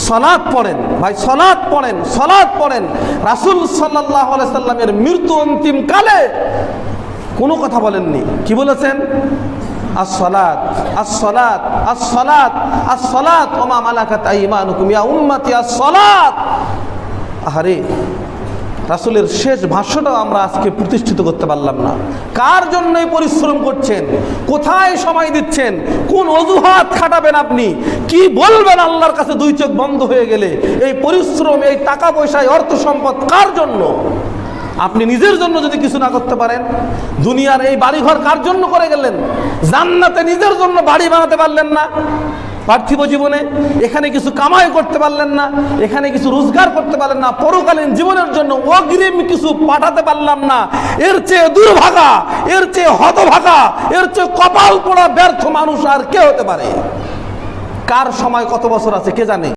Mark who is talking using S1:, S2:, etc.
S1: সালাত পড়েন ভাই, সালাত পড়েন, সালাত পড়েন। রাসূল সাল্লাল্লাহু আলাইহি সাল্লামের মৃত্যু অন্তিম কালে কোনো কথা বলেননি। কি বলেছেন? আসসালাত আসসালাত আসসালাত আসসালাত ওয়া মা মালাকাত আইমানুকুম ইয়া উম্মতি আসসালাত। আহারে, রাসূলের শেষ ভাষ্যটাও আমরা আজকে প্রতিষ্ঠিত করতে পারলাম না। কার জন্যই পরিশ্রম করছেন? কোথায় সময় দিচ্ছেন? কোন অজুহাত খাটাবেন? আপনি কি বলবেন আল্লাহর কাছে দুই চোখ বন্ধ হয়ে গেলে? এই পরিশ্রম, এই টাকা পয়সা, অর্থ সম্পদ কার জন্য? আপনি নিজের জন্য যদি কিছু না করতে পারেন, দুনিয়ার এই বাড়িঘর কার জন্য করে গেলেন? জান্নাতে নিজের জন্য বাড়ি বানাতে পারলেন না? পার্থিব জীবনে এখানে কিছু কামাই করতে পারলেন না, এখানে কিছু রোজগার করতে পারলেন না, পরকালীন জীবনের জন্য অগ্রিম কিছু পাঠাতে পারলাম না। এর চেয়ে দুর্ভাগা, এর চেয়ে হতভাগা, এর চেয়ে কপাল পোড়া ব্যর্থ মানুষ আর কে হতে পারে? কার সময় কত বছর আছে কে জানে?